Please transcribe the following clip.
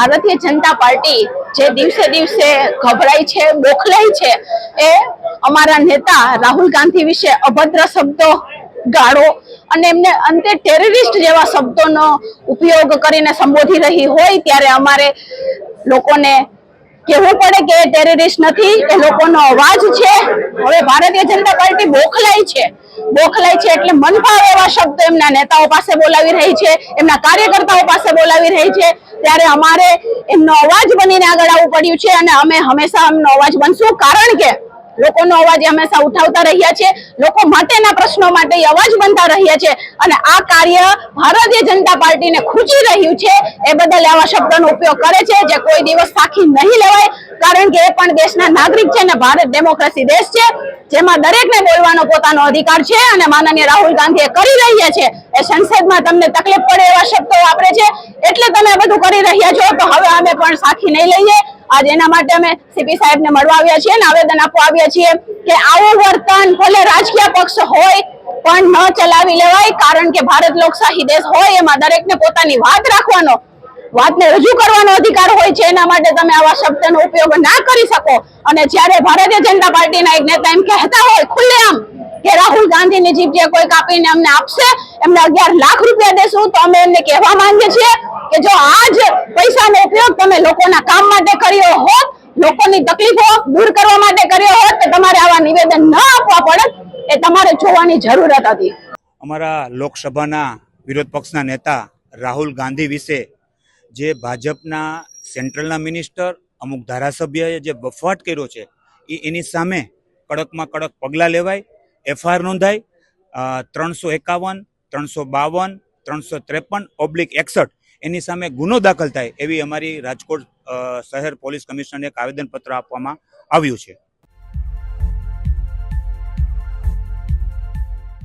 Bharatiya Janata party જે દિવસે દિવસે ગભરાય છે, બોખલાય છે, એ અમારા નેતા રાહુલ ગાંધી વિશે અભદ્ર શબ્દો, ગાળો અને એમને અંતે ટેરરિસ્ટ જેવા શબ્દોનો ઉપયોગ કરીને સંબોધી રહી હોય ત્યારે અમારે લોકોને કહેવું પડે કે ટેરરિસ્ટ નથી, એ લોકોનો અવાજ છે। હવે ભારતીય જનતા પાર્ટી બોખલાય છે એટલે મન ભાવે એવા શબ્દો એમના નેતાઓ પાસે બોલાવી રહી છે, એમના કાર્યકર્તાઓ પાસે બોલાવી રહી છે, ત્યારે અમારે એમનો અવાજ બનીને આગળ આવવું પડ્યું છે અને અમે હંમેશા એમનો અવાજ બનશું, કારણ કે લોકોનો અવાજ હંમેશા ઉઠાવતા રહ્યા છે, લોકો માટેના પ્રશ્નો માટે અવાજ બનતા રહ્યા છે અને આ કાર્ય ભારતીય જનતા પાર્ટીને ખૂંચી રહ્યું છે, એ બદલ આવા શબ્દોનો ઉપયોગ કરે છે જે કોઈ દિવસ સાખી નહીં લેવાય, કારણ કે એ પણ દેશના નાગરિક છે અને ભારત ડેમોક્રેસી દેશ છે જેમાં દરેકને બોલવાનો પોતાનો અધિકાર છે અને માનનીય રાહુલ ગાંધી કરી રહ્યા છે એ સંસદમાં તમને તકલીફ પડે એવા શબ્દો વાપરે છે એટલે તમે આ બધું કરી રહ્યા છો, તો હવે અમે પણ સાખી નહીં લઈએ। આજ એના માટે અમે સીપી સાહેબને મળવા આવ્યા છીએ અને આવેદન આપવા આવ્યા છીએ કે આવું વર્તન ભલે રાજકીય પક્ષ હોય પણ ન ચલાવી લેવાય, કારણ કે ભારત લોકશાહી દેશ હોય એમાં દરેકને પોતાની વાતને રજૂ કરવાનો અધિકાર હોય છે, એના માટે તમે આવા શબ્દનો ઉપયોગ ના કરી શકો। અને જ્યારે ભારતીય જનતા પાર્ટીના એક નેતા એમ કહેતા હોય ખુલ્લેઆમ કે રાહુલ ગાંધીની જીભ જે કોઈ કાપીને અમને આપશે, એમને 11 લાખ રૂપિયા દેશું, તો અમે એમને કહેવા માંગીએ છીએ કે જો આજ પૈસાનો ઉપયોગ તમે લોકોના કામ માટે કર્યો હોત, લોકોની તકલીફો દૂર કરવા માટે કર્યો હોત, તો તમારે આવા નિવેદન ન આપવા પડત, એ તમારે જોવાની જરૂરત હતી। અમારા લોકસભાના વિરોધ પક્ષના નેતા રાહુલ ગાંધી વિશે જે ભાજપના સેન્ટ્રલના મિનિસ્ટર, અમુક ધારાસભ્યએ જે બફાટ કર્યો છે એની સામે કડકમાં કડક પગલાં લેવાય, એફઆઈઆર નોંધાય, 351, 352, 353/61 એની સામે ગુનો દાખલ થાય એવી અમારી રાજકોટ શહેર પોલીસ કમિશનરને એક આવેદનપત્ર આપવામાં આવ્યું છે।